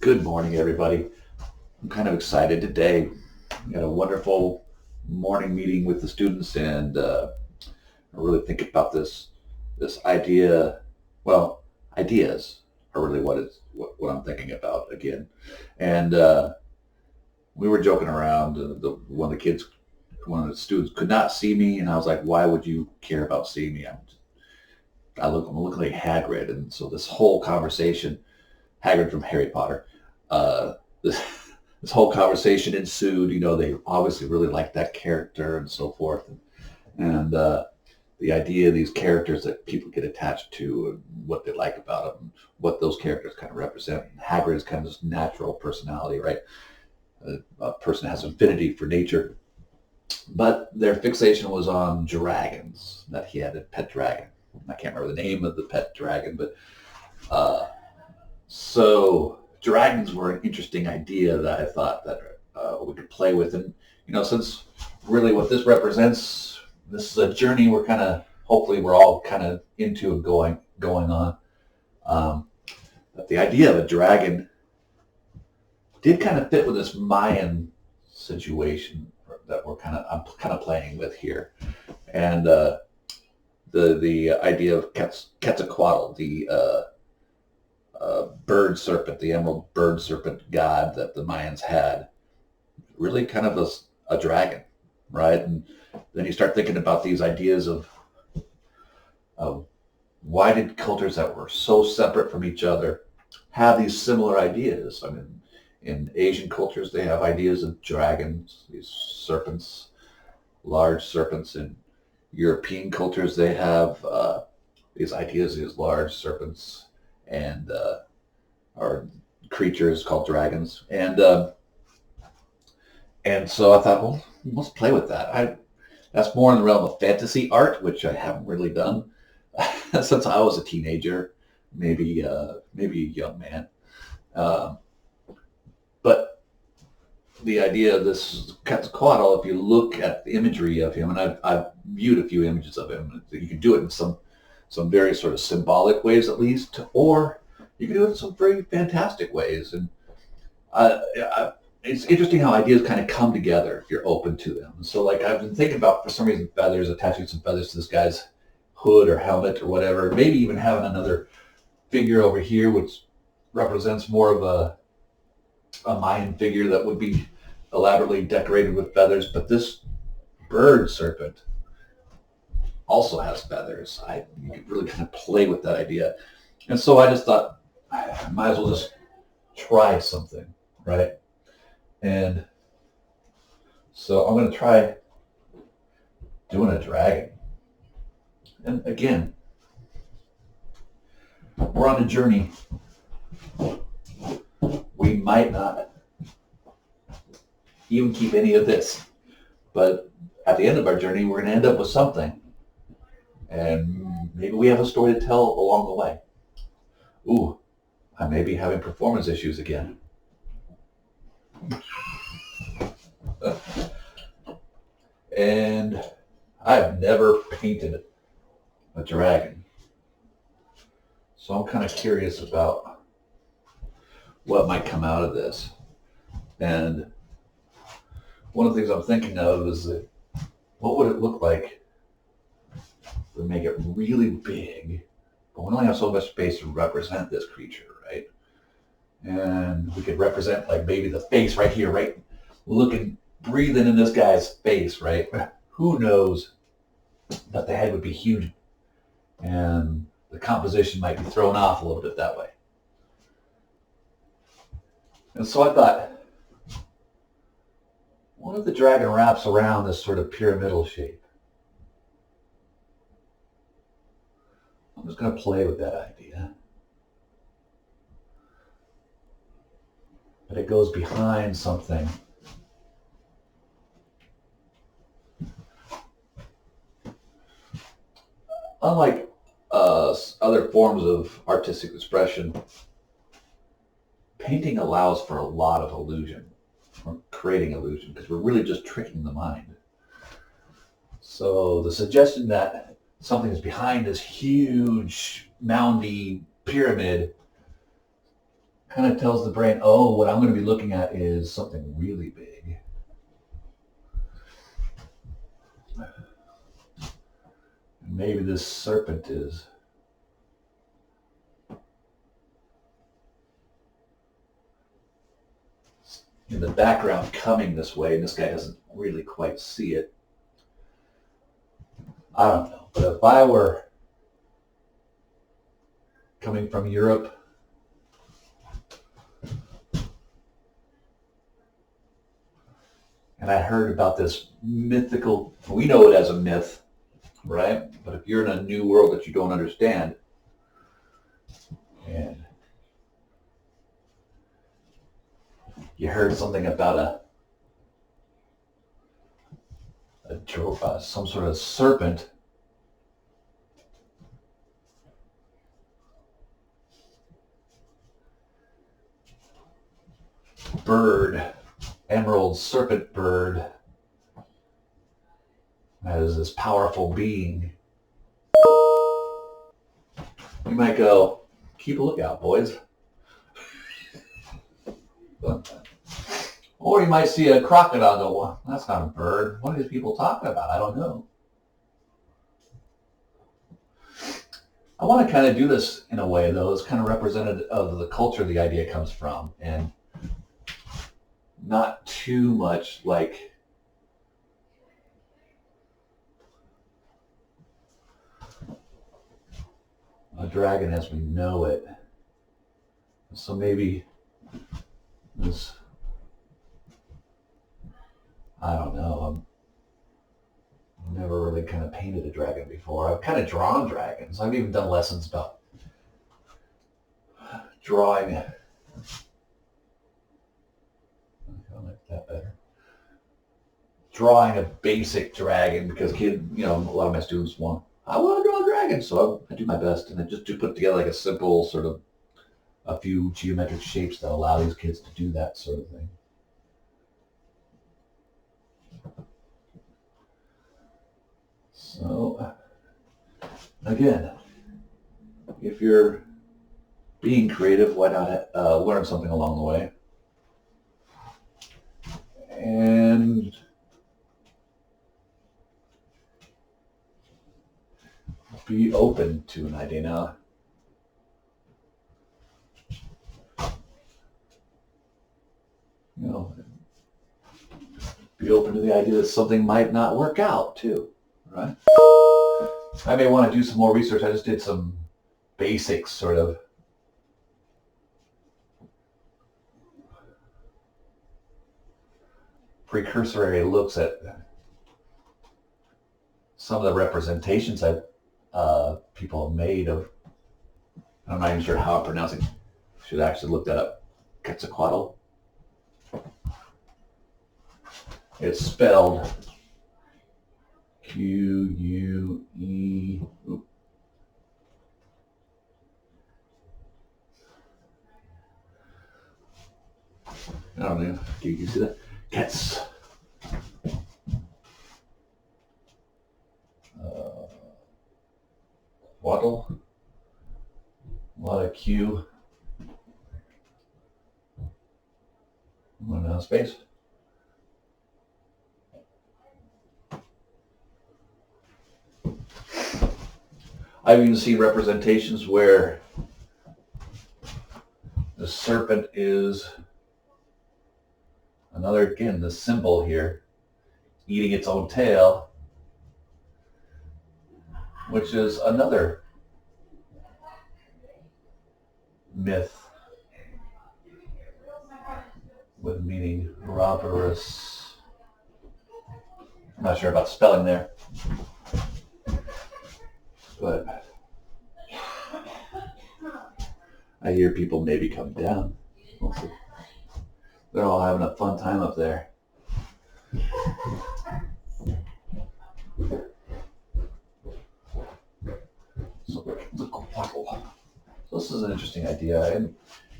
Good morning, everybody. I'm kind of excited today. We had a wonderful morning meeting with the students, and I really think about this idea. Well, ideas are really what I'm thinking about again. And we were joking around. One of the students could not see me, and I was like, "Why would you care about seeing me? I'm looking like Hagrid." And so this whole conversation, Hagrid from Harry Potter. This this whole conversation ensued. They obviously really liked that character and so forth, and the idea of these characters that people get attached to and what they like about them, what those characters kind of represent. And Hagrid is kind of this natural personality, right? A person has affinity for nature, but their fixation was on dragons. That he had a pet dragon. I can't remember the name of the pet dragon, but uh, so dragons were an interesting idea that I thought that we could play with, and since really what this represents, this is a journey we're kind of, hopefully, we're all kind of into and going on. Um, but the idea of a dragon did kind of fit with this Mayan situation that I'm kind of playing with here, and the idea of Quetzalcoatl, the bird serpent, the emerald bird serpent god that the Mayans had, really kind of a dragon, right? And then you start thinking about these ideas of why did cultures that were so separate from each other have these similar ideas? I mean, in Asian cultures, they have ideas of dragons, these serpents, large serpents. In European cultures, they have these ideas, these large serpents, and are creatures called dragons. And so I thought, well, let's play with that. That's more in the realm of fantasy art, which I haven't really done since I was a teenager, maybe a young man. Um, but the idea of this Quetzalcoatl, if you look at the imagery of him, and I've viewed a few images of him, you can do it in some very sort of symbolic ways, at least, or you can do it in some very fantastic ways. And it's interesting how ideas kind of come together if you're open to them. So, like, I've been thinking about, for some reason, feathers, attaching some feathers to this guy's hood or helmet or whatever. Maybe even having another figure over here, which represents more of a Mayan figure that would be elaborately decorated with feathers. But this bird serpent also has feathers. You could really kind of play with that idea. And so I just thought, I might as well just try something, right? And so I'm going to try doing a dragon. And again, we're on a journey. We might not even keep any of this, but at the end of our journey, we're going to end up with something. And maybe we have a story to tell along the way. Ooh, I may be having performance issues again. And I've never painted a dragon. So I'm kind of curious about what might come out of this. And one of the things I'm thinking of is that, what would it look like if we make it really big, but we only have so much space to represent this creature, right? And we could represent, like, maybe the face right here, right? Looking, breathing in this guy's face, right? Who knows? But the head would be huge, and the composition might be thrown off a little bit that way. And so I thought, what if the dragon wraps around this sort of pyramidal shape? I'm just going to play with that idea. But it goes behind something. Unlike other forms of artistic expression, painting allows for a lot of illusion, or creating illusion, because we're really just tricking the mind. So the suggestion that something is behind this huge, moundy pyramid kind of tells the brain, oh, what I'm going to be looking at is something really big. Maybe this serpent is in the background coming this way, and this guy doesn't really quite see it. I don't know, but if I were coming from Europe, and I heard about this mythical, we know it as a myth, right? But if you're in a new world that you don't understand, and you heard something about some sort of serpent, bird, emerald serpent bird, as this powerful being, you might go, keep a lookout, boys. Or you might see a crocodile go, well, that's not a bird. What are these people talking about? I don't know. I want to kind of do this in a way, though, that's kind of representative of the culture the idea comes from, and not too much like a dragon as we know it. So maybe this, I don't know, I've never really kind of painted a dragon before. I've kind of drawn dragons. I've even done lessons about drawing. I like that better. Drawing a basic dragon, because a lot of my students I want to draw a dragon, so I do my best, and I just do put together like a simple sort of a few geometric shapes that allow these kids to do that sort of thing. So, again, if you're being creative, why not learn something along the way? And be open to an idea. Now, be open to the idea that something might not work out too, right? I may want to do some more research. I just did some basic sort of precursory looks at some of the representations that people have made of, I'm not even sure how I'm pronouncing it. Should actually look that up. Quetzalcoatl. It's spelled Q-U-E. I don't know. Do you see that? Quetzalcoatl. A lot of Q. One now space. I've even seen representations where the serpent is another, again, the symbol here, eating its own tail, which is another myth with meaning robberous. I'm not sure about spelling there, but I hear people maybe coming down. They're all having a fun time up there. So the Quetzaquatl. So this is an interesting idea, and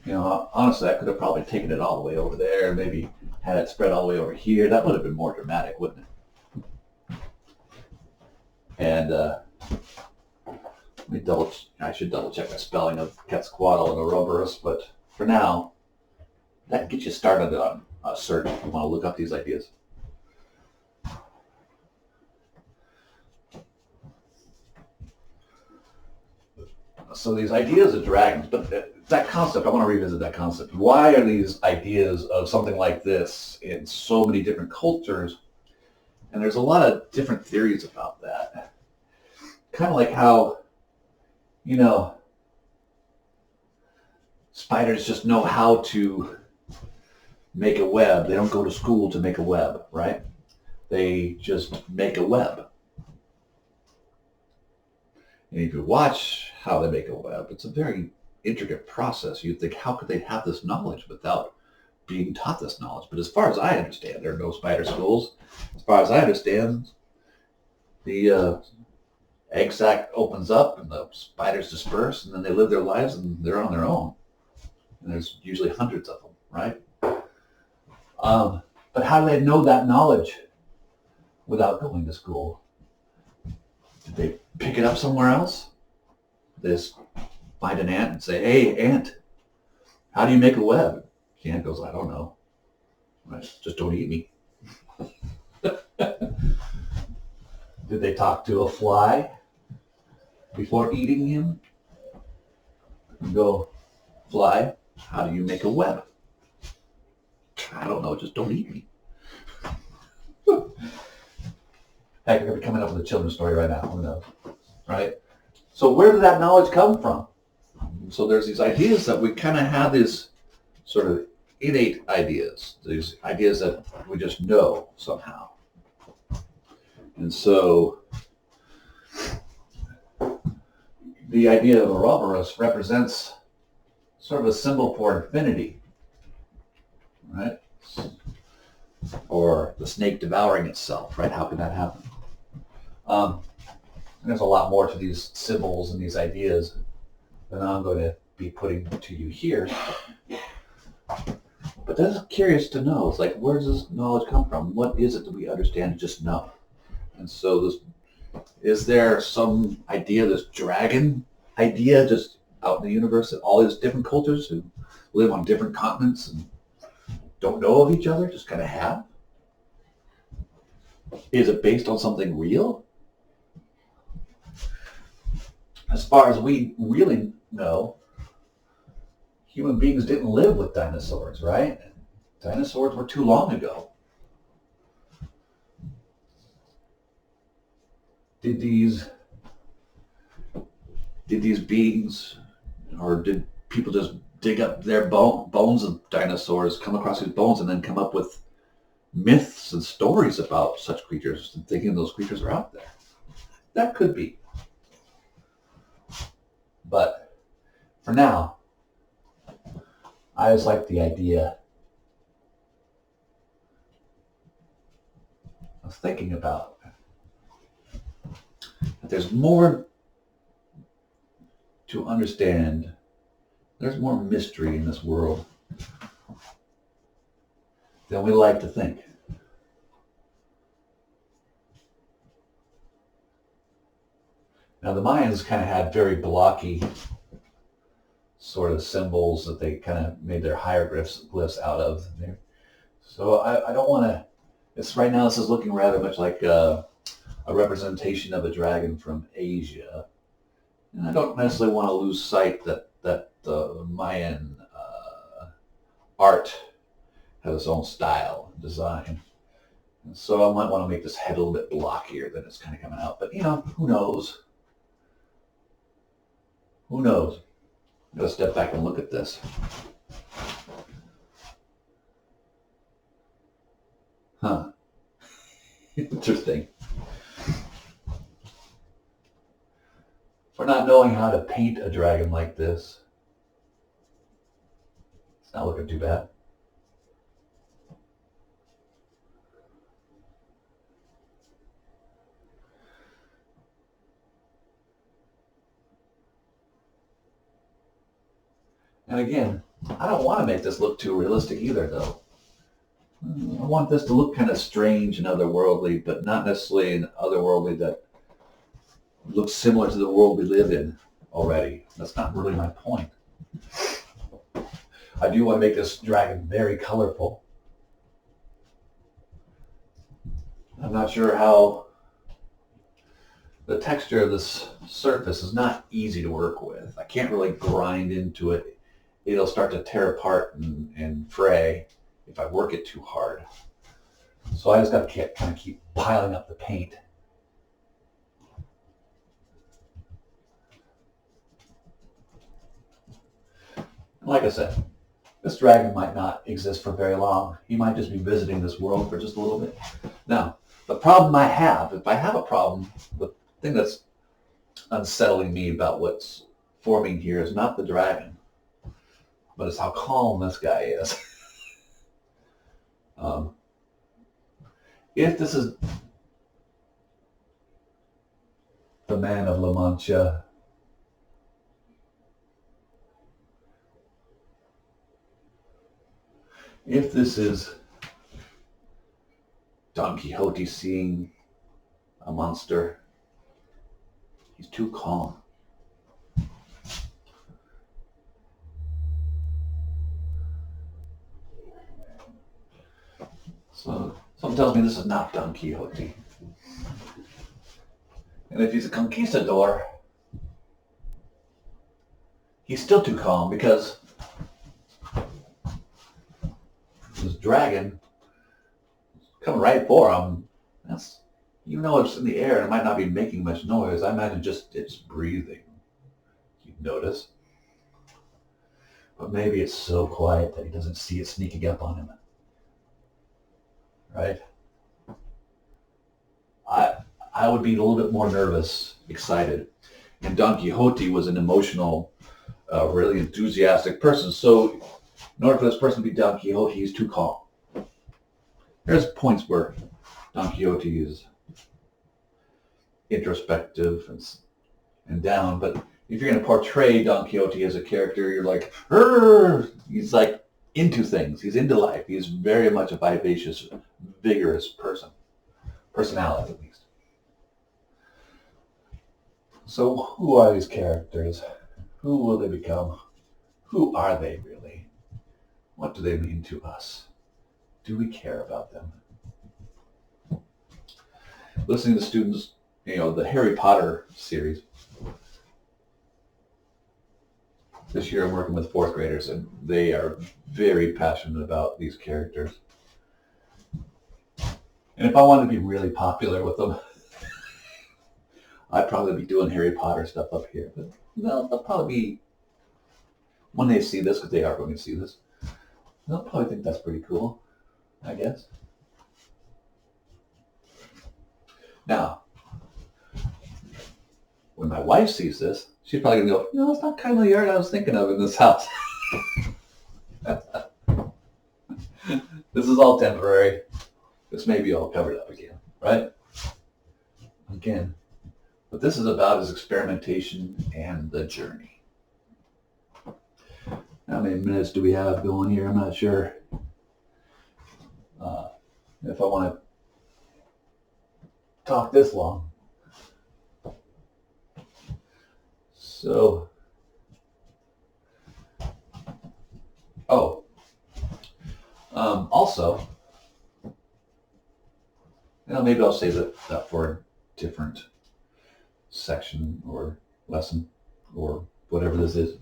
honestly, I could have probably taken it all the way over there, maybe had it spread all the way over here. That would have been more dramatic, wouldn't it? And I should double check my spelling of Quetzalcoatl and Ouroboros, but for now, that gets you started on a search if you want to look up these ideas. So these ideas of dragons, but that concept, I want to revisit that concept. Why are these ideas of something like this in so many different cultures? And there's a lot of different theories about that. Kind of like how, spiders just know how to make a web. They don't go to school to make a web, right? They just make a web. And if you watch how they make a web, it's a very intricate process. You'd think, how could they have this knowledge without being taught this knowledge? But as far as I understand, there are no spider schools. As far as I understand, the egg sac opens up and the spiders disperse, and then they live their lives and they're on their own. And there's usually hundreds of them, right? But how do they know that knowledge without going to school? Did they pick it up somewhere else? They just find an ant and say, "Hey, ant, how do you make a web?" The ant goes, "I don't know. Right? Just don't eat me." Did they talk to a fly before eating him? And go, "Fly, how do you make a web?" "I don't know, just don't eat me." Heck, we're going to be coming up with a children's story right now. Who knows? Right? So where did that knowledge come from? So there's these ideas that we kind of have these sort of innate ideas, these ideas that we just know somehow. And so the idea of Ouroboros represents sort of a symbol for infinity, right? Or the snake devouring itself, right? How could that happen? There's a lot more to these symbols and these ideas than I'm going to be putting to you here. But that's curious to know. It's like, where does this knowledge come from? What is it that we understand to just know? And so is there some idea, this dragon idea just out in the universe that all these different cultures who live on different continents and don't know of each other just kind of have? Is it based on something real? As far as we really know, human beings didn't live with dinosaurs, right? Dinosaurs were too long ago. Did these beings, or did people just dig up their bones of dinosaurs, come across these bones, and then come up with myths and stories about such creatures, and thinking those creatures are out there? That could be. But for now, I just like the idea of thinking about that there's more to understand. There's more mystery in this world than we like to think. Now, the Mayans kind of had very blocky sort of symbols that they kind of made their hieroglyphs out of. So I don't want to, right now this is looking rather much like a representation of a dragon from Asia. And I don't necessarily want to lose sight that the Mayan art has its own style and design. And so I might want to make this head a little bit blockier than it's kind of coming out. But, who knows? Who knows? I'm going to step back and look at this. Huh. Interesting. For not knowing how to paint a dragon like this, it's not looking too bad. And again, I don't want to make this look too realistic either, though. I want this to look kind of strange and otherworldly, but not necessarily an otherworldly that looks similar to the world we live in already. That's not really my point. I do want to make this dragon very colorful. I'm not sure how the texture of this surface is not easy to work with. I can't really grind into it. It'll start to tear apart and fray if I work it too hard. So I just got to kind of keep piling up the paint. Like I said, this dragon might not exist for very long. He might just be visiting this world for just a little bit. Now, the problem I have, if I have a problem, the thing that's unsettling me about what's forming here is not the dragon, but it's how calm this guy is. If this is the man of La Mancha, if this is Don Quixote seeing a monster, he's too calm. So something tells me this is not Don Quixote. And if he's a conquistador, he's still too calm because this dragon is coming right for him. That's, even though it's in the air and it might not be making much noise, I imagine just it's breathing. You'd notice. But maybe it's so quiet that he doesn't see it sneaking up on him. Right? I would be a little bit more nervous, excited. And Don Quixote was an emotional, really enthusiastic person. So in order for this person to be Don Quixote, he's too calm. There's points where Don Quixote is introspective and down, but if you're going to portray Don Quixote as a character, you're like, he's like into things. He's into life. He's very much a vivacious, vigorous personality at least. So who are these characters? Who will they become? Who are they really? What do they mean to us? Do we care about them? Listening to students, the Harry Potter series. This year I'm working with fourth graders and they are very passionate about these characters. And if I wanted to be really popular with them, I'd probably be doing Harry Potter stuff up here. But they'll probably be, when they see this, because they are going to see this, they'll probably think that's pretty cool, I guess. Now, when my wife sees this, she's probably going to go, that's not kind of the art I was thinking of in this house. This is all temporary. This may be all covered up again, right? Again. What this is about is experimentation and the journey. How many minutes do we have going here? I'm not sure. If I want to talk this long. So, also, maybe I'll save that for a different section or lesson or whatever this is.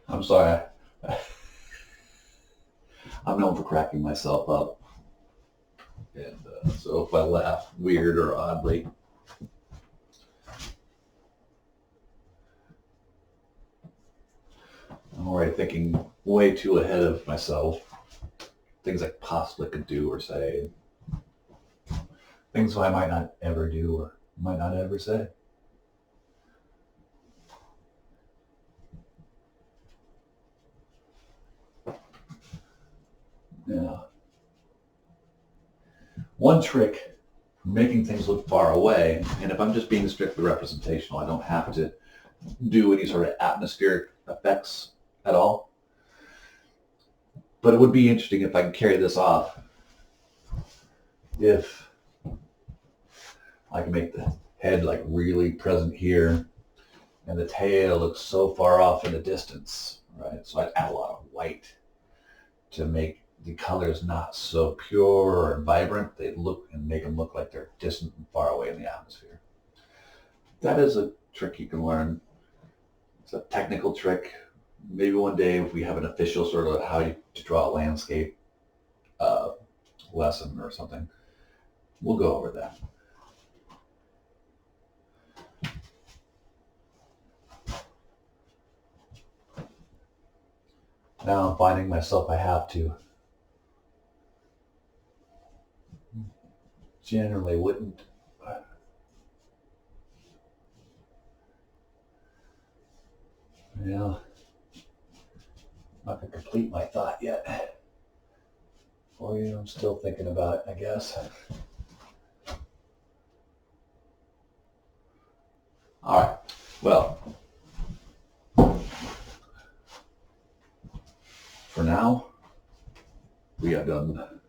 I'm sorry. I'm known for cracking myself up. And so if I laugh weird or oddly, I'm already thinking way too ahead of myself. Things I possibly could do or say. Things I might not ever do or might not ever say. Yeah. One trick for making things look far away, and if I'm just being strictly representational, I don't have to do any sort of atmospheric effects at all. But it would be interesting if I could carry this off. If I can make the head like really present here, and the tail looks so far off in the distance, right? So I'd add a lot of white to make the colors not so pure and vibrant. They look and make them look like they're distant and far away in the atmosphere. That is a trick you can learn. It's a technical trick. Maybe one day if we have an official sort of how to draw a landscape lesson or something, we'll go over that. Now I'm finding myself I have to. Generally wouldn't. Well, I'm not going to complete my thought yet. For you, I'm still thinking about it, I guess. All right. Well, for now, we have done